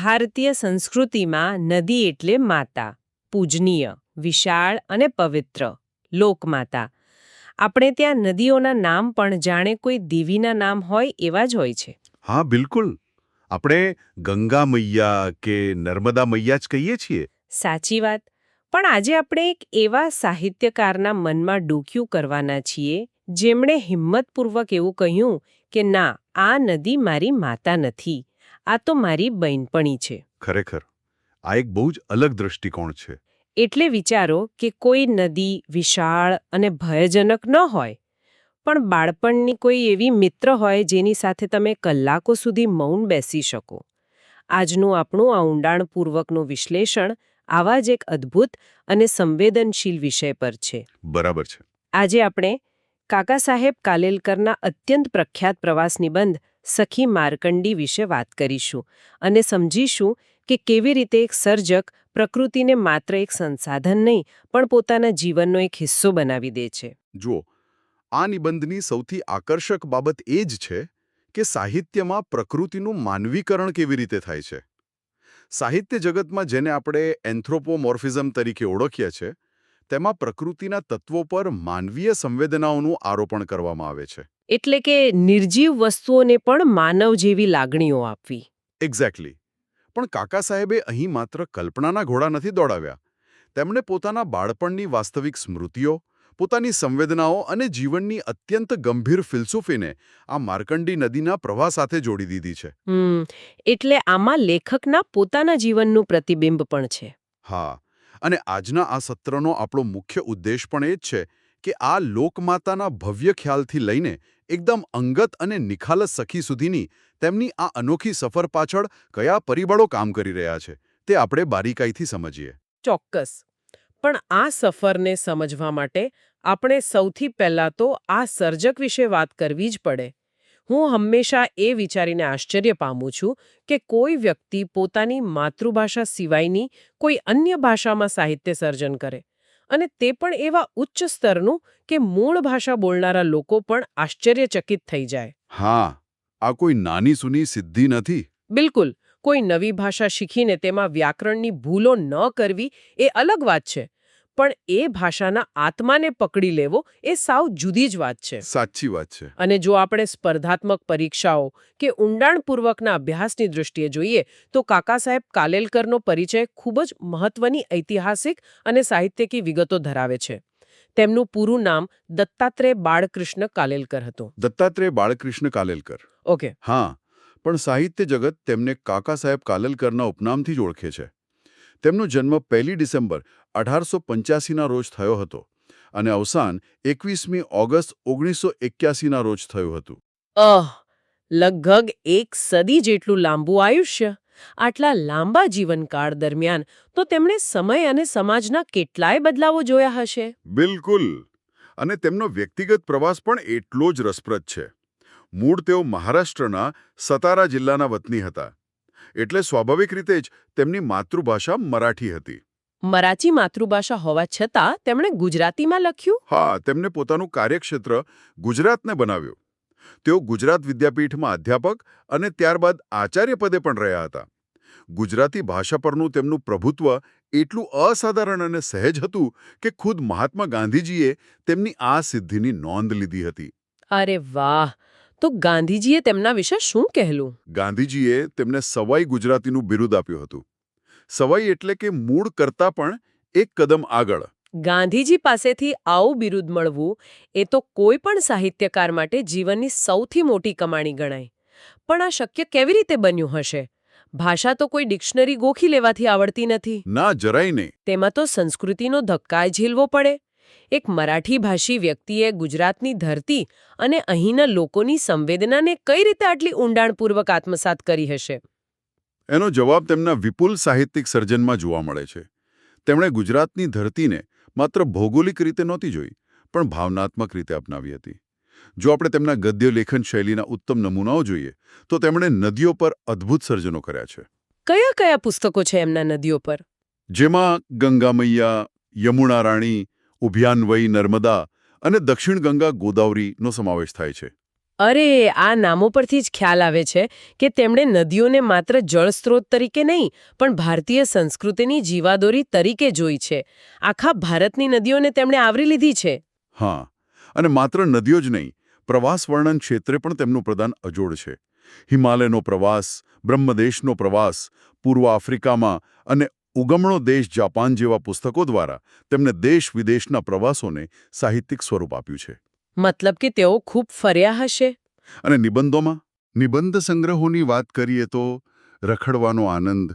ભારતીય સંસ્કૃતિમાં નદી એટલે માતા, પૂજનીય, વિશાળ અને પવિત્ર, લોકમાતા. આપણે ત્યાં નદીઓના નામ પણ જાણે કોઈ દેવીના નામ હોય એવા જ હોય છે. હા, બિલકુલ. આપણે ગંગા મૈયા કે નર્મદા મૈયા જ કહીએ છીએ. સાચી વાત. પણ આજે આપણે એક એવા સાહિત્યકારના મનમાં ડોકિયું કરવાના છીએ જેમણે હિંમતપૂર્વક એવું કહ્યું કે ના, આ નદી મારી માતા નથી, આ તો મારી બહેનપણી છે. ખરેખર આ એક બહુ જ અલગ દૃષ્ટિકોણ છે. એટલે વિચારો કે કોઈ નદી વિશાળ અને ભયજનક ન હોય, પણ બાળપણની કોઈ એવી મિત્ર હોય જેની સાથે તમે કલાકો સુધી મૌન બેસી શકો. આજનું આપણું આ ઊંડાણપૂર્વકનું વિશ્લેષણ આવા જ એક અદ્ભુત અને સંવેદનશીલ વિષય પર છે. બરાબર છે. આજે આપણે કાકા સાહેબ કાલેલકરના અત્યંત પ્રખ્યાત પ્રવાસ નિબંધ સખી માર્કંડી વિશે વાત કરીશું અને સમજીશું કે કેવી રીતે એક સર્જક પ્રકૃતિને માત્ર એક સંસાધન નહીં પણ પોતાના જીવનનો એક હિસ્સો બનાવી દે છે. જુઓ, આ નિબંધની સૌથી આકર્ષક બાબત એ જ છે કે સાહિત્યમાં પ્રકૃતિનું માનવીકરણ કેવી રીતે થાય છે. સાહિત્ય જગતમાં જેને આપણે એન્થ્રોપોમોર્ફિઝમ તરીકે ઓળખીએ છીએ, તેમાં પ્રકૃતિના તત્વો પર માનવીય સંવેદનાઓનું આરોપણ કરવામાં આવે છે. એટલે કે નિર્જીવ વસ્તુઓને પણ માનવ જેવી લાગણીઓ આપવી. એક્ઝેક્ટલી. પણ કાકા સાહેબે અહીં માત્ર કલ્પનાના ઘોડા નથી દોડાવ્યા. તેમણે પોતાના બાળપણની વાસ્તવિક સ્મૃતિઓ, પોતાની સંવેદનાઓ અને જીવનની અત્યંત ગંભીર ફિલસૂફીને આ માર્કંડી નદીના પ્રવાહ સાથે જોડી દીધી છે. એટલે આમાં લેખકના પોતાના જીવનનું પ્રતિબિંબ પણ છે. હા, અને આજના આ સત્રનો આપણો મુખ્ય ઉદ્દેશ પણ એ જ છે કે આ લોકમાતાના ભવ્ય ખ્યાલથી લઈને એકદમ અંગત અને નિખાલસ સખી સુધીની તેમની આ અનોખી સફર પાછળ કયા પરિબળો કામ કરી રહ્યા છે તે આપણે બારીકાઈથી સમજીએ. ચોક્કસ. પણ આ સફરને સમજવા માટે આપણે સૌથી પહેલા તો આ સર્જક વિશે વાત કરવી જ પડે. હું હંમેશા એ વિચારીને આશ્ચર્ય પામું છું કે કોઈ વ્યક્તિ પોતાની માતૃભાષા સિવાયની કોઈ અન્ય ભાષામાં સાહિત્ય સર્જન કરે, અને તે પણ એવા ઉચ્ચ સ્તરનું કે મૂળ ભાષા બોલનારા લોકો પણ આશ્ચર્યચકિત થઈ જાય. હા, આ કોઈ નાની સૂની સિદ્ધિ નથી. બિલકુલ. કોઈ નવી ભાષા શીખીને તેમાં વ્યાકરણની ભૂલો ન કરવી એ અલગ વાત છે, પણ એ ભાષાના આત્માને પકડી લેવો એ સાવ જુદી જ વાત છે. સાચી વાત છે. અને જો આપણે સ્પર્ધાત્મક પરીક્ષાઓ કે ઊંડાણપૂર્વકના અભ્યાસની દૃષ્ટિએ જોઈએ તો કાકા સાહેબ કાલેલકરનો પરિચય ખૂબ જ મહત્વની ઐતિહાસિક અને સાહિત્યિક વિગતો ધરાવે છે. તેમનું પૂરું નામ દત્તાત્રેય બાળકૃષ્ણ કાલેલકર હતું. દત્તાત્રેય બાળકૃષ્ણ કાલેલકર. ઓકે. હા, પણ સાહિત્ય જગત તેમને કાકા સાહેબ કાલેલકરના ઉપનામથી જ ઓળખે છે. તેમનો જન્મ 1 ડિસેમ્બર 1885ના રોજ થયો હતો અને અવસાન 21મી ઓગસ્ટ 1981ના રોજ થયું હતું. લગભગ એક સદી જેટલું લાંબુ આયુષ્ય. આટલા લાંબા જીવનકાળ દરમિયાન તો તેમણે સમય અને સમાજના કેટલાય બદલાવો જોયા હશે. બિલકુલ. અને તેમનો વ્યક્તિગત પ્રવાસ પણ એટલો જ રસપ્રદ છે. મૂળ તેઓ મહારાષ્ટ્રના સતારા જિલ્લાના વતની હતા, એટલે સ્વાભાવિક રીતે જ તેમની માતૃભાષા મરાઠી હતી. મરાઠી માતૃભાષા હોવા છતાં તેમણે ગુજરાતીમાં લખ્યું. હા, તેમને પોતાનું કાર્યક્ષેત્ર ગુજરાતને બનાવ્યું. તેઓ ગુજરાત વિદ્યાપીઠમાં અધ્યાપક અને ત્યારબાદ આચાર્ય પદે પણ રહ્યા હતા. ગુજરાતી ભાષા પરનું તેમનું પ્રભુત્વ એટલું અસાધારણ અને સહેજ હતું કે ખુદ મહાત્મા ગાંધીજીએ તેમની આ સિદ્ધિની નોંધ લીધી હતી. અરે વાહ! તો ગાંધીજીએ તેમના વિશે શું કહેલું? ગાંધીજીએ તેમને સવાઈ ગુજરાતીનું બિરુદ આપ્યું હતું. સવાઈ એટલે કે મૂળ કરતાં પણ એક કદમ આગળ. ગાંધીજી પાસેથી આવું બિરુદ મળવું એ તો કોઈ પણ સાહિત્યકાર માટે જીવનની સૌથી મોટી કમાણી ગણાય. પણ આ શક્ય કેવી રીતે બન્યું હશે? ભાષા તો કોઈ ડિક્શનરી ગોખી લેવાથી આવડતી નથી. ના, જરાય નહીં. તેમાં તો સંસ્કૃતિનો ધક્કાય ઝીલવો પડે. એક મરાઠી ભાષી વ્યક્તિએ ગુજરાતની ધરતી અને અહીંના લોકોની સંવેદનાને કઈ રીતે આટલી ઊંડાણપૂર્વક આત્મસાત કરી હશે? એનો જવાબ તેમના વિપુલ સાહિત્યિક સર્જનમાં જોવા મળે છે. તેમણે ગુજરાતની ધરતીને માત્ર ભૌગોલિક રીતે નહોતી જોઈ, પણ ભાવનાત્મક રીતે અપનાવી હતી. જો આપણે તેમના ગદ્ય લેખન શૈલીના ઉત્તમ નમૂનાઓ જોઈએ તો તેમણે નદીઓ પર અદ્ભુત સર્જનો કર્યા છે. કયા કયા પુસ્તકો છે એમના નદીઓ પર? જેમાં ગંગા મૈયા, યમુના રાણી, ઉભયાન્વયી નર્મદા અને દક્ષિણ ગંગા ગોદાવરીનો સમાવેશ થાય છે. અરે આ નામો પરથી જ ખ્યાલ આવે છે કે તેમણે નદીઓને માત્ર જળસ્ત્રોત તરીકે નહીં પણ ભારતીય સંસ્કૃતિની જીવાદોરી તરીકે જોઈ છે. આખા ભારતની નદીઓને તેમણે આવરી લીધી છે. હા, અને માત્ર નદીઓ જ નહીં, પ્રવાસ વર્ણન ક્ષેત્રે પણ તેમનું પ્રદાન અજોડ છે. હિમાલયનો પ્રવાસ, બ્રહ્મદેશનો પ્રવાસ, પૂર્વ આફ્રિકામાં અને ઉગમણો દેશ જાપાન જેવા પુસ્તકો દ્વારા તેમને દેશ-વિદેશના પ્રવાસોને સાહિત્યિક સ્વરૂપ આપ્યું છે. મતલબ કે તેઓ ખૂબ ફર્યા હશે. અને નિબંધોમાં નિબંધ સંગ્રહોની વાત કરીએ તો રખડવાનો આનંદ,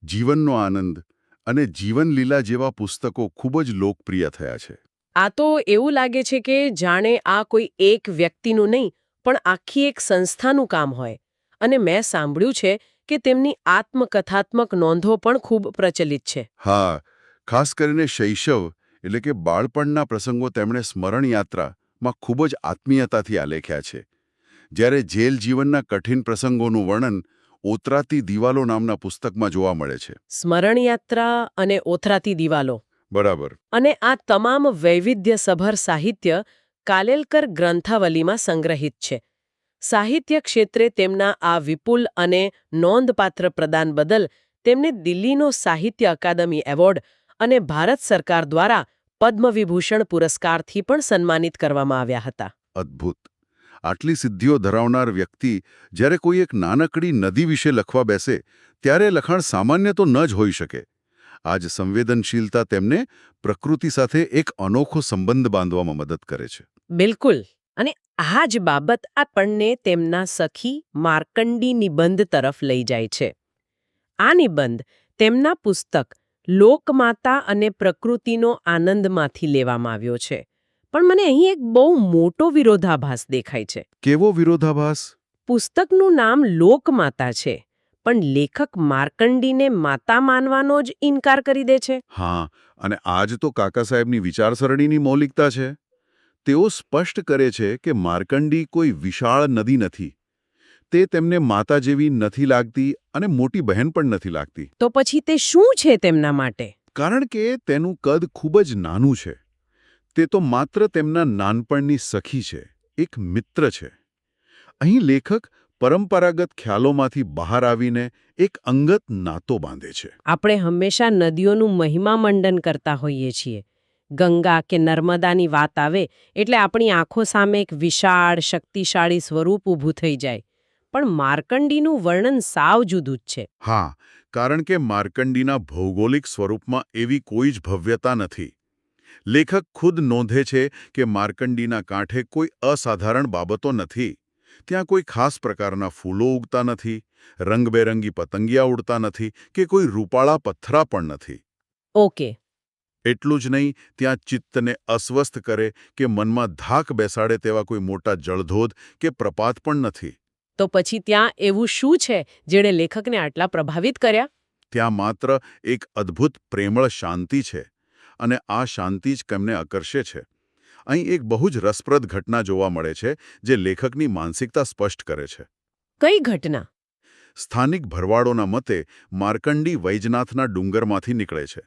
જીવનનો આનંદ અને જીવનલીલા જેવા પુસ્તકો ખૂબ જ લોકપ્રિય થયા છે. આ તો એવું લાગે છે કે જાણે આ કોઈ એક વ્યક્તિનું નહીં પણ આખી એક સંસ્થાનું કામ હોય. અને મેં સાંભળ્યું છે કે તેમની આત્મકથાત્મક નોંધો પણ ખૂબ પ્રચલિત છે. હા, ખાસ કરીને શૈશવ એટલે કે બાળપણના પ્રસંગો તેમણે સ્મરણ યાત્રામાં ખૂબ જ આત્મીયતાથી આલેખ્યા છે. જ્યારે જેલ જીવનના કઠિન પ્રસંગોનું વર્ણન ઓતરાતી દિવાલો નામના પુસ્તકમાં જોવા મળે છે. સ્મરણ યાત્રા અને ઓથરાતી દિવાલો. બરાબર. અને આ તમામ વૈવિધ્યસભર સાહિત્ય કાલેલકર ગ્રંથાવલીમાં સંગ્રહિત છે. સાહિત્ય ક્ષેત્રે તેમના આ વિપુલ અને નોંધપાત્ર પ્રદાન બદલ તેમને દિલ્હીનો સાહિત્ય અકાદમી એવોર્ડ અને ભારત સરકાર દ્વારા પદ્મવિભૂષણ પુરસ્કારથી પણ સન્માનિત કરવામાં આવ્યા હતા. અદ્ભુત. આટલી સિદ્ધિઓ ધરાવનાર વ્યક્તિ જ્યારે કોઈ એક નાનકડી નદી વિશે લખવા બેસે ત્યારે લખાણ સામાન્ય તો ન જ હોઈ શકે. આ જ સંવેદનશીલતા તેમને પ્રકૃતિ સાથે એક અનોખો સંબંધ બાંધવામાં મદદ કરે છે. બિલકુલ. અને આ જ બાબત આપણને તેમના સખી માર્કંડી નિબંધ તરફ લઈ જાય છે. આ નિબંધ તેમના પુસ્તક લોકમાતા અને પ્રકૃતિનો આનંદમાંથી લેવામાં આવ્યો છે. પણ મને અહીં એક બહુ મોટો વિરોધાભાસ દેખાય છે. કેવો વિરોધાભાસ? પુસ્તકનું નામ લોકમાતા છે, પણ લેખક માર્કંડીને માતા માનવાનો જ ઇનકાર કરી દે છે. હા, અને આ જ તો કાકા સાહેબની વિચારસરણીની મૌલિકતા છે. તેઓ સ્પષ્ટ કરે છે કે માર્કંડી કોઈ વિશાળ નદી નથી. તે તેમને માતા જેવી નથી લાગતી અને મોટી બહેન પણ નથી લાગતી. તો પછી તે શું છે તેમના માટે? કારણ કે તેનું કદ ખૂબ જ નાનું છે. તે તો માત્ર તેમના નાનપણની સખી છે, એક મિત્ર છે. અહીં લેખક પરંપરાગત ખ્યાલોમાંથી બહાર આવીને એક અંગત નાતો બાંધે છે. આપણે હંમેશા નદીઓનું મહિમા મંડન કરતા હોઈએ છીએ. ગંગા કે નર્મદાની વાત આવે એટલે આપણી આંખો સામે એક વિશાળ શક્તિશાળી સ્વરૂપ ઊભું થઈ જાય. પણ માર્કંડીનું વર્ણન સાવ જુદું જ છે. હા, કારણ કે માર્કંડીના ભૌગોલિક સ્વરૂપમાં એવી કોઈ જ ભવ્યતા નથી. લેખક ખુદ નોંધે છે કે માર્કંડીના કાંઠે કોઈ અસાધારણ બાબતો નથી. ત્યાં કોઈ ખાસ પ્રકારના ફૂલો ઉગતા નથી, રંગબેરંગી પતંગિયા ઉડતા નથી કે કોઈ રૂપાળા પથ્થરા પણ નથી. ઓકે. એટલું જ નહીં, ત્યાં ચિત્તને અસ્વસ્થ કરે કે મનમાં ધાક બેસાડે તેવા કોઈ મોટા જળધોધ કે પ્રપાત પણ નથી. તો પછી ત્યાં એવું શું છે જેણે લેખકને આટલા પ્રભાવિત કર્યા? ત્યાં માત્ર એક અદ્ભુત પ્રેમળ શાંતિ છે, અને આ શાંતિ જ તેમને આકર્ષે છે. અહીં એક બહુ જ રસપ્રદ ઘટના જોવા મળે છે જે લેખકની માનસિકતા સ્પષ્ટ કરે છે. કઈ ઘટના? સ્થાનિક ભરવાડોના મતે માર્કંડી વૈજનાથના ડુંગરમાંથી નીકળે છે,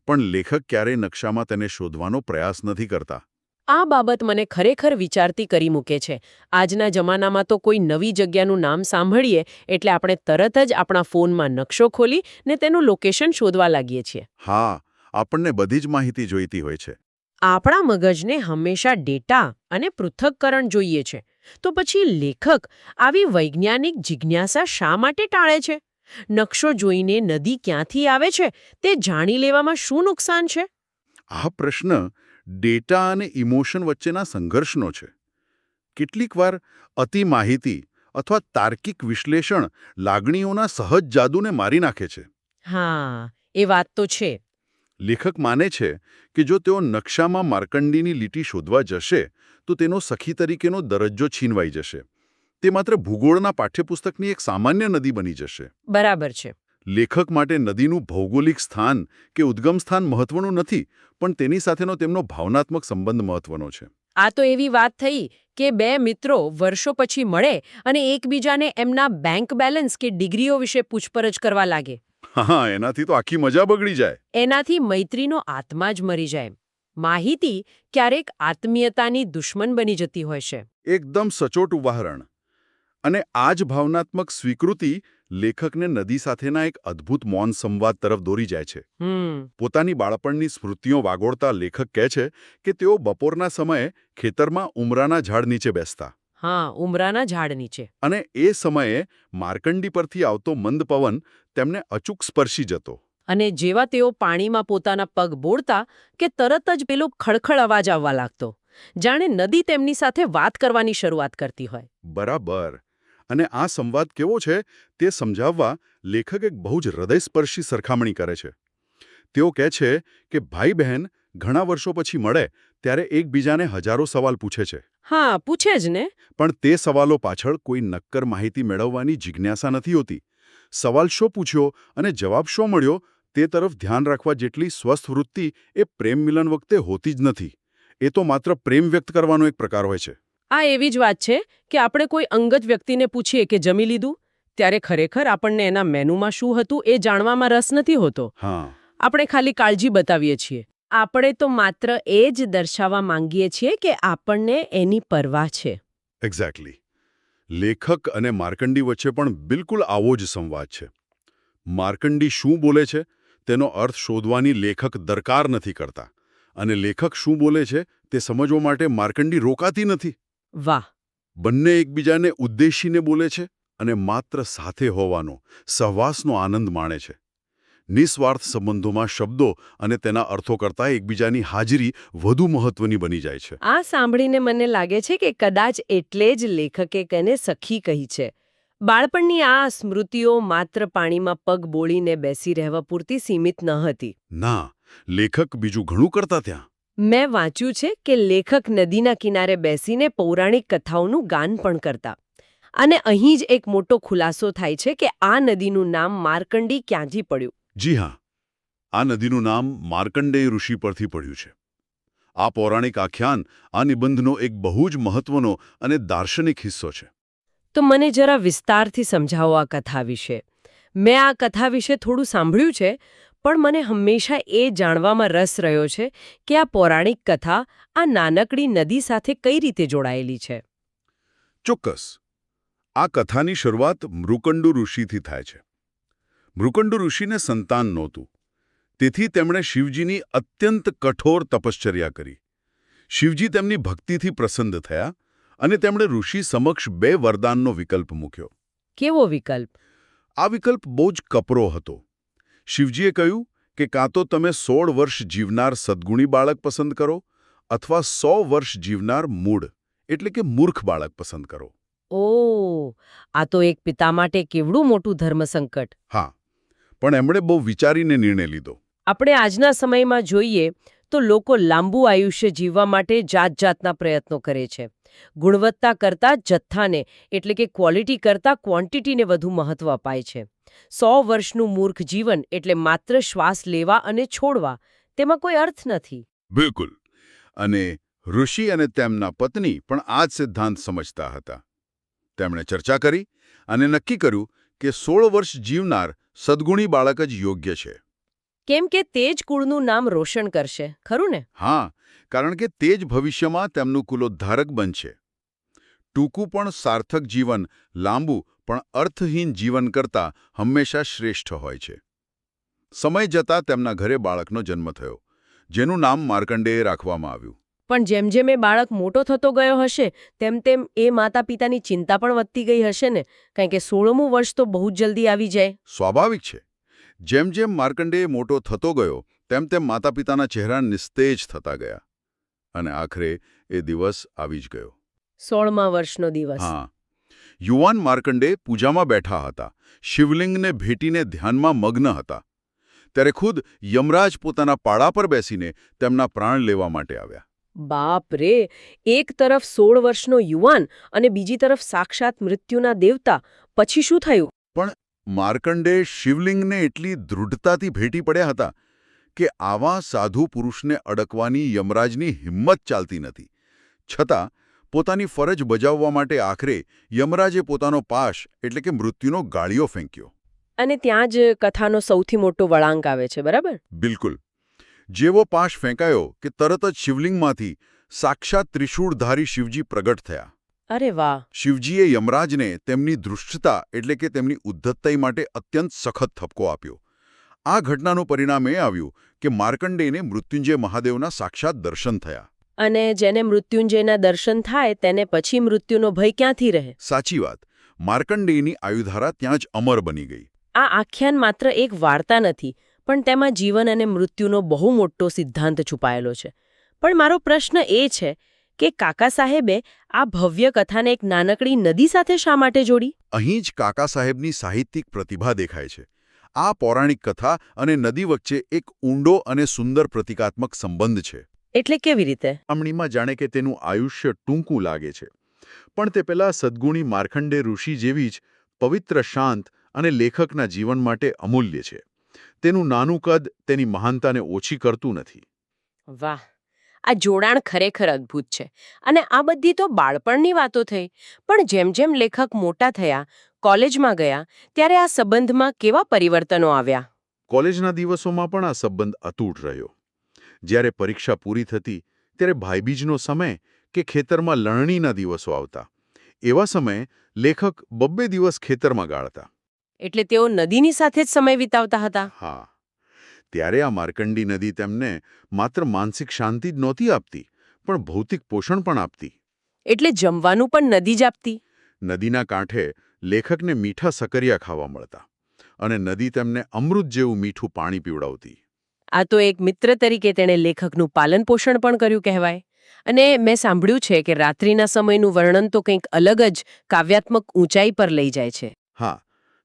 પણ લેખક ક્યારેય નકશામાં તેને શોધવાનો પ્રયાસ નથી કરતા. આ બાબત મને ખરેખર વિચારતી કરી મૂકે છે. આજના જમાનામાં તો કોઈ નવી જગ્યાનું નામ સાંભળીએ એટલે આપણે તરત જ આપણા ફોનમાં નકશો ખોલી ને તેનું લોકેશન શોધવા લાગીએ છીએ. હા, આપણને બધી જ માહિતી જોઈતી હોય છે. આપણા મગજને હંમેશા ડેટા અને પૃથક્કરણ જોઈએ છે. તો પછી લેખક આવી વૈજ્ઞાનિક જિજ્ઞાસા શા માટે ટાળે છે? નકશો જોઈને નદી ક્યાંથી આવે છે તે જાણી લેવામાં શું નુકસાન છે? આ પ્રશ્ન ડેટા અને ઇમોશન વચ્ચેના સંઘર્ષનો છે. કેટલીકવાર અતિ માહિતી અથવા તાર્કિક વિશ્લેષણ લાગણીઓના સહજ જાદુને મારી નાખે છે. હા, એ વાત તો છે. લેખક માને છે કે જો તેઓ નકશામાં માર્કંડીની લીટી શોધવા જશે તો તેનો સખી તરીકેનો દરજ્જો છીનવાઈ જશે. તે માત્ર ભૂગોળના પાઠ્યપુસ્તકની એક સામાન્ય નદી બની જશે. બરાબર છે. લેખક માટે નદીનું ભૌગોલિક સ્થાન કે ઉદ્ગમ સ્થાન મહત્વનું નથી, પણ તેની સાથેનો તેમનો ભાવનાત્મક સંબંધ મહત્વનો છે. આ તો એવી વાત થઈ કે બે મિત્રો વર્ષો પછી મળે અને એકબીજાને એમના બેંક બેલેન્સ કે ડિગ્રીઓ વિશે પૂછપરછ કરવા લાગે. હા, એનાથી તો આખી મજા બગડી જાય. એનાથી મૈત્રીનો આત્મા જ મરી જાય. માહિતી ક્યારેક આત્મીયતાની દુશ્મન બની જતી હોય છે. એકદમ સચોટ ઉદાહરણ. અને આ જ ભાવનાત્મક સ્વીકૃતિ લેખકને નદી સાથેના એક અદ્ભુત મૌન સંવાદ તરફ દોરી જાય છે. પોતાની બાળપણની સ્મૃતિઓ વાગોળતા લેખક કહે છે કે તેઓ બપોરના સમયે ખેતરમાં ઉમરાના ઝાડ નીચે બેસતા. હા, ઉમરાના ઝાડ નીચે. અને એ સમયે માર્કંડી પરથી આવતો મંદ પવન તેમને અચૂક સ્પર્શી જતો. અને જેવા તેઓ પાણીમાં પોતાના પગ બોળતા કે તરત જ પેલો ખડખડ અવાજ આવવા લાગતો, જાણે નદી તેમની સાથે વાત કરવાની શરૂઆત કરતી હોય. બરાબર. અને આ સંવાદ કેવો છે તે સમજાવવા લેખક એક બહુ જ હૃદયસ્પર્શી સરખામણી કરે છે. તેઓ કહે છે કે ભાઈ બહેન ઘણા વર્ષો પછી મળે ત્યારે એકબીજાને હજારો સવાલ પૂછે છે. હા, પૂછે જ ને. પણ તે સવાલો પાછળ કોઈ નક્કર માહિતી મેળવવાની જિજ્ઞાસા નથી હોતી. સવાલ શો પૂછ્યો અને જવાબ શો મળ્યો તે તરફ ધ્યાન રાખવા જેટલી સ્વસ્થ વૃત્તિ એ પ્રેમ મિલન વખતે હોતી જ નથી. એ તો માત્ર પ્રેમ વ્યક્ત કરવાનો એક પ્રકાર હોય છે. આ એવી જ વાત છે કે આપણે કોઈ અંગત વ્યક્તિને પૂછીએ કે જમી લીધું, ત્યારે ખરેખર આપણને એના મેનુમાં શું હતું એ જાણવામાં રસ નથી હોતો. હા, આપણે ખાલી કાળજી બતાવીએ છીએ. આપણે તો માત્ર એ જ દર્શાવવા માંગીએ છીએ કે આપણને એની પરવા છે. એક્ઝેક્ટલી. લેખક અને માર્કંડી વચ્ચે પણ બિલકુલ આવો જ સંવાદ છે. માર્કંડી શું બોલે છે તેનો અર્થ શોધવાની લેખક દરકાર નથી કરતા, અને લેખક શું બોલે છે તે સમજવા માટે માર્કંડી રોકાતી નથી. વાહ. બંને એકબીજાને ઉદ્દેશીને બોલે છે અને માત્ર સાથે હોવાનો, સહવાસનો આનંદ માણે છે. નિસ્વાર્થ સંબંધોમાં શબ્દો અને તેના અર્થો કરતાં એકબીજાની હાજરી વધુ મહત્વની બની જાય છે. આ સાંભળીને મને લાગે છે કે કદાચ એટલે જ લેખકે તેને સખી કહી છે. બાળપણની આ સ્મૃતિઓ માત્ર પાણીમાં પગ બોળીને બેસી રહેવા પૂરતી સીમિત ન હતી. ના, લેખક બીજું ઘણું કરતા ત્યાં. મેં વાંચ્યું છે કે લેખક નદીના કિનારે બેસીને પૌરાણિક કથાઓનું ગાન પણ કરતા. અને અહીં જ એક મોટો ખુલાસો થાય છે કે આ નદીનું નામ માર્કંડી ક્યાંથી પડ્યું. જી હા, આ નદીનું નામ માર્કંડેય ઋષિ પરથી પડ્યું છે. આ પૌરાણિક આખ્યાન આ નિબંધનો એક બહુ જ મહત્વનો અને દાર્શનિક હિસ્સો છે. તો મને જરા વિસ્તારથી સમજાવો આ કથા વિશે. મેં આ કથા વિશે થોડું સાંભળ્યું છે, પણ મને હંમેશા એ જાણવામાં રસ રહ્યો છે કે આ પૌરાણિક કથા આ નાનકડી નદી સાથે કઈ રીતે જોડાયેલી છે. ચોક્કસ. આ કથાની શરૂઆત મૃકંડુ ઋષિથી થાય છે. મૃકંડુ ઋષિને સંતાન નહોતું, તેથી તેમણે શિવજીની અત્યંત કઠોર તપશ્ચર્યા કરી. શિવજી તેમની ભક્તિથી પ્રસન્ન થયા અને તેમણે ઋષિ સમક્ષ 2 વરદાનનો વિકલ્પ મૂક્યો. કેવો વિકલ્પ? આ વિકલ્પ બહુ જ કપરો હતો. શિવજીએ કહ્યું કે કાં તો તમે 16 વર્ષ જીવનાર સદ્ગુણી બાળક પસંદ કરો અથવા 100 વર્ષ જીવનાર મૂઢ એટલે કે મૂર્ખ બાળક પસંદ કરો. ઓહ, આ તો એક પિતા માટે કેવડું મોટું ધર્મસંકટ. હા, પણ એમણે બહુ વિચારીને નિર્ણય લીધો. આપણે આજના સમયમાં જોઈએ તો લોકો લાંબુ આયુષ્ય જીવવા માટે જાતજાતના પ્રયત્નો કરે છે. ગુણવત્તા કરતાં જથ્થાને એટલે કે ક્વોલિટી કરતાં ક્વોન્ટિટીને વધુ મહત્વ અપાય છે. 100 વર્ષનું મૂર્ખ જીવન એટલે માત્ર શ્વાસ લેવા અને છોડવા, તેમાં કોઈ અર્થ નથી. બિલકુલ. અને ઋષિ અને તેમના પત્ની પણ આ જ સિદ્ધાંત સમજતા હતા. તેમણે ચર્ચા કરી અને નક્કી કર્યું કે 16 વર્ષ જીવનાર સદ્ગુણી બાળક જ યોગ્ય છે. કેમ કે તે જ કુળનું નામ રોશન કરશે, ખરું ને? હા, કારણ કે તે જ ભવિષ્યમાં તેમનું કુલોદ્ધારક બનશે. ટૂંકું પણ સાર્થક જીવન લાંબુ પણ અર્થહીન જીવન કરતાં હંમેશા શ્રેષ્ઠ હોય છે. સમય જતાં તેમના ઘરે બાળકનો જન્મ થયો, જેનું નામ માર્કંડેય રાખવામાં આવ્યું. પણ જેમ જેમ એ બાળક મોટો થતો ગયો હશે તેમ તેમ એ માતા પિતાની ચિંતા પણ વધતી ગઈ હશે ને, કારણ કે 16મું વર્ષ તો બહુ જલ્દી આવી જાય. સ્વાભાવિક છે. જેમ જેમ માર્કંડેય મોટો થતો ગયો તેમ તેમ માતા પિતાના ચહેરા નિસ્તેજ થતા ગયા. અને આખરે એ દિવસ આવી જ ગયો. 16મા વર્ષનો દિવસ. હા. યુવાન માર્કંડેય પૂજામાં બેઠા હતા, શિવલિંગને ભેટીને ધ્યાનમાં મગ્ન હતા. ત્યારે ખુદ યમરાજ પોતાના પાડા પર બેસીને તેમના પ્રાણ લેવા માટે આવ્યા. બાપ રે! એક તરફ 16 વર્ષનો યુવાન અને બીજી તરફ સાક્ષાત મૃત્યુના દેવતા. પછી શું થયું? પણ માર્કંડેય શિવલિંગને એટલી દૃઢતાથી ભેટી પડ્યા હતા કે આવા સાધુ પુરુષને અડકવાની યમરાજની હિંમત ચાલતી નથી. છતાં પોતાની ફરજ બજાવવા માટે આખરે યમરાજે પોતાનો પાશ એટલે કે મૃત્યુનો ગાળિયો ફેંક્યો. અને ત્યાં જ કથાનો સૌથી મોટો વળાંક આવે છે, બરાબર? બિલકુલ. જેવો પાશ ફેંકાયો કે તરત જ શિવલિંગમાંથી સાક્ષાત ત્રિશૂળધારી શિવજી પ્રગટ થયા. અરે વાહ. શિવજીએ યમરાજને તેમની ધૃષ્ટતા એટલે કે તેમની ઉદ્ધતાઈ માટે અત્યંત સખત ઠપકો આપ્યો. આ ઘટનાનું પરિણામ એ આવ્યું કે માર્કંડેયને મૃત્યુંજય મહાદેવના સાક્ષાત દર્શન થયા. અને જેને મૃત્યુંજયના દર્શન થાય તેને પછી મૃત્યુનો ભય ક્યાંથી રહે? સાચી વાત. માર્કંડેયની આયુધારા ત્યાં જ અમર બની ગઈ. આ આખ્યાન માત્ર એક વાર્તા નથી, પણ તેમાં જીવન અને મૃત્યુનો બહુ મોટો સિદ્ધાંત છુપાયેલો છે. પણ મારો પ્રશ્ન એ છે કે કાકા સાહેબે આ ભવ્ય કથાને એક નાનકડી નદી સાથે શા માટે જોડી? અહીં જ કાકા સાહેબની સાહિત્યિક પ્રતિભા દેખાય છે. આ પૌરાણિક કથા અને નદી વચ્ચે એક ઊંડો અને સુંદર પ્રતિકાત્મક સંબંધ છે. એટલે કેવી રીતે? આમણીમાં જાણે કે તેનું આયુષ્ય ટૂંકું લાગે છે, પણ તે પેલા સદ્ગુણી માર્કંડેય ઋષિ જેવી જ પવિત્ર, શાંત અને લેખકના જીવન માટે અમૂલ્ય છે. તેનું નાનું કદ તેની મહાનતાને ઓછી કરતું નથી. વાહ, આ જોડાણ ખરેખર અદ્ભુત છે. અને આ બધી તો બાળપણની વાતો થઈ, પણ જેમ જેમ લેખક મોટા થયા, કોલેજમાં ગયા, ત્યારે આ સંબંધમાં કેવા પરિવર્તનો આવ્યા? કોલેજના દિવસોમાં પણ આ સંબંધ અતૂટ રહ્યો. જ્યારે પરીક્ષા પૂરી થતી ત્યારે ભાઈબીજનો સમય કે ખેતરમાં લણણીના દિવસો આવતા. એવા સમયે લેખક 2 દિવસ ખેતરમાં ગાળતા. એટલે તેઓ નદીની સાથે જ સમય વિતાવતા હતા? હા. ત્યારે આ માર્કંડી નદી તેમને માત્ર માનસિક શાંતિ જ નહોતી આપતી, પણ ભૌતિક પોષણ પણ આપતી. એટલે જમવાનું પણ નદી જ આપતી? નદીના કાંઠે લેખકને મીઠા સકરિયા ખાવા મળતા અને નદી તેમને અમૃત જેવું મીઠું પાણી પીવડાવતી. આ તો એક મિત્ર તરીકે તેણે લેખકનું પાલન પોષણ પણ કર્યું કહેવાય. અને મેં સાંભળ્યું છે કે રાત્રિના સમયનું વર્ણન તો કંઈક અલગ જ કાવ્યાત્મક ઊંચાઈ પર લઈ જાય છે. હા,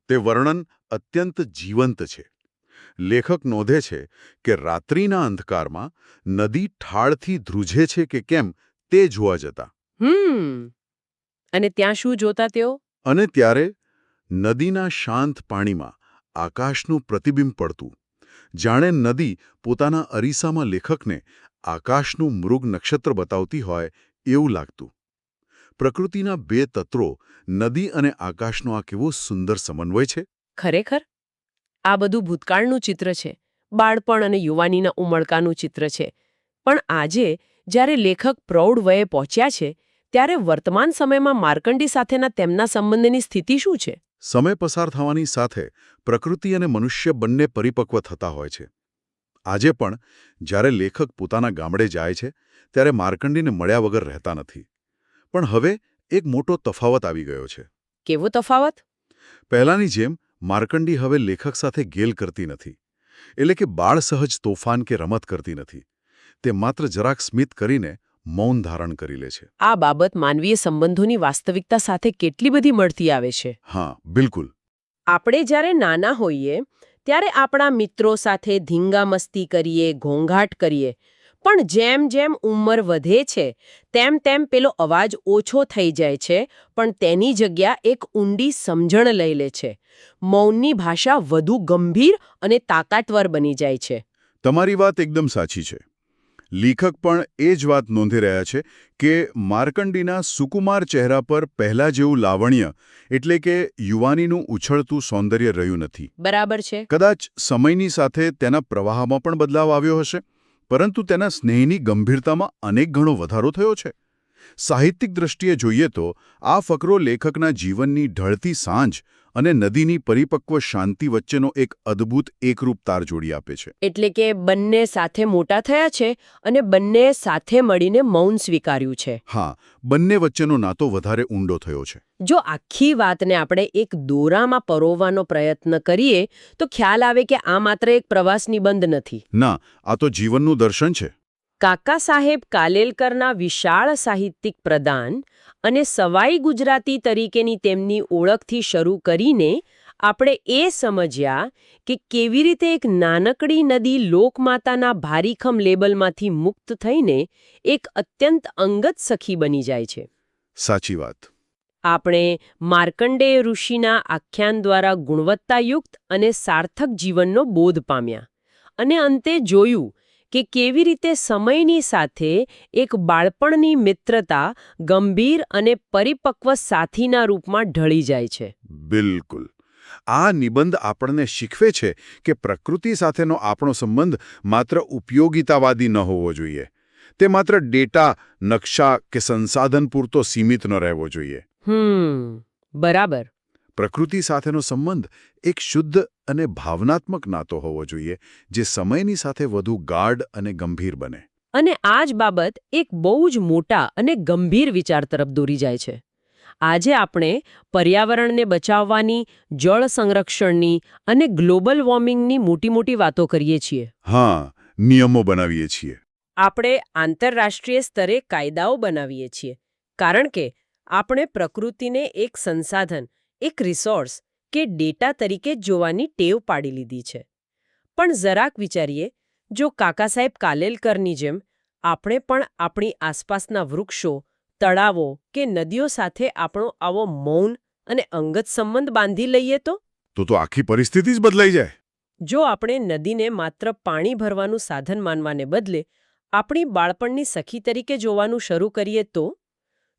તે વર્ણન અત્યંત જીવંત છે. લેખક નોંધે છે કે રાત્રિના અંધકારમાં નદી ઠાળથી ધ્રુજે છે કે કેમ તે જોવા જતા. અને ત્યાં શું જોતા તેઓ? અને ત્યારે નદીના શાંત પાણીમાં આકાશનું પ્રતિબિંબ પડતું. જાણે નદી પોતાના અરીસામાં લેખકને આકાશનું મૃગ નક્ષત્ર બતાવતી હોય એવું લાગતું. પ્રકૃતિના 2 તત્વો, નદી અને આકાશનો આ કેવો સુંદર સમન્વય છે. ખરેખર આ બધું ભૂતકાળનું ચિત્ર છે, બાળપણ અને યુવાનીના ઉમળકાનું ચિત્ર છે. પણ આજે જ્યારે લેખક પ્રૌઢ વયે પહોંચ્યા છે, ત્યારે વર્તમાન સમયમાં માર્કંડી સાથેના તેમના સંબંધની સ્થિતિ શું છે? સમય પસાર થવાની સાથે પ્રકૃતિ અને મનુષ્ય બંને પરિપક્વ થતા હોય છે. આજે પણ જ્યારે લેખક પોતાના ગામડે જાય છે, ત્યારે માર્કંડીને મળ્યા વગર રહેતા નથી. પણ હવે એક મોટો તફાવત આવી ગયો છે. કેવો તફાવત? પહેલાની જેમ માર્કંડી હવે લેખક સાથે ગેલ કરતી નથી. એટલે કે બાળ સહજ તોફાન કે રમત કરતી નથી. તે માત્ર જરાક સ્મિત કરીને મૌન ધારણ કરી લે છે. આ બાબત માનવીય સંબંધોની વાસ્તવિકતા સાથે કેટલી બધી મળતી આવે છે. હા, બિલકુલ. આપણે જ્યારે નાના હોઈએ ત્યારે આપણા મિત્રો સાથે ધીંગામસ્તી કરીએ, ઘોંઘાટ કરીએ. પણ જેમ જેમ ઉંમર વધે છે તેમ તેમ પેલો અવાજ ઓછો થઈ જાય છે, પણ તેની જગ્યા એક ઊંડી સમજણ લઈ લે છે. મૌનની ભાષા વધુ ગંભીર અને તાકાતવર બની જાય છે. તમારી વાત એકદમ સાચી છે. લેખક પણ એ જ વાત નોંધી રહ્યા છે કે માર્કંડીના સુકુમાર ચહેરા પર પહેલા જેવું લાવણ્ય એટલે કે યુવાનીનું ઉછળતું સૌંદર્ય રહ્યું નથી. બરાબર છે. કદાચ સમયની સાથે તેના પ્રવાહમાં પણ બદલાવ આવ્યો હશે, પરંતુ તેના સ્નેહની ગંભીરતામાં અનેક ગણો વધારો થયો છે. સાહિત્યિક દૃષ્ટિએ જોઈએ તો આ ફકરો લેખકના જીવનની ઢળતી સાંજ અને નદીની પરિપક્વ શાંતિ વચ્ચેનો એક અદ્ભુત એકરૂપ તાર જોડી આપે છે. એટલે કે બંને સાથે મોટા થયા છે અને બંને સાથે મળીને મૌન સ્વીકાર્યું છે. હા, બંને વચ્ચેનો નાતો વધારે ઊંડો થયો છે. જો આખી વાતને આપણે એક દોરામાં પરોવવાનો પ્રયત્ન કરીએ તો ખ્યાલ આવે કે આ માત્ર એક પ્રવાસ નિબંધ નથી. ના, આ તો જીવનનું દર્શન છે. કાકા સાહેબ કાલેલકરના વિશાળ સાહિત્યિક પ્રદાન અને સવાઈ ગુજરાતી તરીકેની તેમની ઓળખથી શરૂ કરીને આપણે એ સમજ્યા કે કેવી રીતે એક નાનકડી નદી લોકમાતાના ભારીખમ લેબલમાંથી મુક્ત થઈને એક અત્યંત અંગત સખી બની જાય છે. સાચી વાત. આપણે માર્કંડેય ઋષિના આખ્યાન દ્વારા ગુણવત્તાયુક્ત અને સાર્થક જીવનનો બોધ પામ્યા અને અંતે જોયું કે કેવી રીતે સમયની સાથે એક બાળપણની મિત્રતા ગંભીર અને પરિપક્વ સાથીના રૂપમાં ઢળી જાય છે. બિલકુલ. આ નિબંધ આપણને શીખવે છે કે પ્રકૃતિ સાથેનો આપણો સંબંધ માત્ર ઉપયોગિતાવાદી ન હોવો જોઈએ. તે માત્ર ડેટા, નકશા કે સંસાધન પૂરતો સીમિત ન રહેવો જોઈએ. બરાબર. પ્રકૃતિ સાથેનો સંબંધ એક શુદ્ધ અને ભાવનાત્મક નાતો હોવો જોઈએ, જે સમયની સાથે વધુ ગાઢ અને ગંભીર બને. અને આ જ બાબત એક બહુ જ મોટા અને ગંભીર વિચાર તરફ દોરી જાય છે. આજે આપણે પર્યાવરણને બચાવવાની, જળ સંરક્ષણની અને ગ્લોબલ વોર્મિંગની મોટી વાતો કરીએ છીએ. હા, નિયમો બનાવીએ છીએ. આપણે આંતરરાષ્ટ્રીય સ્તરે કાયદાઓ બનાવીએ છીએ. કારણ કે આપણે પ્રકૃતિને એક સંસાધન, એક રિસોર્સ કે ડેટા તરીકે જ જોવાની ટેવ પાડી લીધી છે. પણ જરાક વિચારીએ, જો કાકાસાહેબ કાલેલકરની જેમ આપણે પણ આપણી આસપાસના વૃક્ષો, તળાવો કે નદીઓ સાથે આપણો આવો મૌન અને અંગત સંબંધ બાંધી લઈએ તો આખી પરિસ્થિતિ જ બદલાઈ જાય. જો આપણે નદીને માત્ર પાણી ભરવાનું સાધન માનવાને બદલે આપણી બાળપણની સખી તરીકે જોવાનું શરૂ કરીએ તો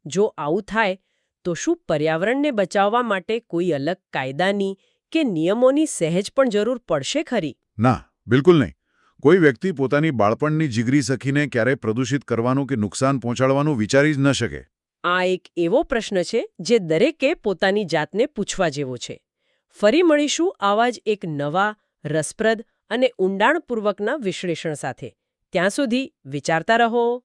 જો આવું થાય તો શું પર્યાવરણને બચાવવા માટે કોઈ અલગ કાયદાની કે નિયમોની સહેજ પણ જરૂર પડશે ખરી? ના, બિલકુલ નહીં. કોઈ વ્યક્તિ પોતાની બાળપણની જીગરી સખીને ક્યારેય પ્રદૂષિત કરવાનું કે નુકસાન પહોંચાડવાનું વિચારી જ ન શકે. આ એક એવો પ્રશ્ન છે જે દરેકે પોતાની જાતને પૂછવા જેવો છે. ફરી મળીશું આવા જ એક નવા, રસપ્રદ અને ઊંડાણપૂર્વકના વિશ્લેષણ સાથે. ત્યાં સુધી વિચારતા રહો.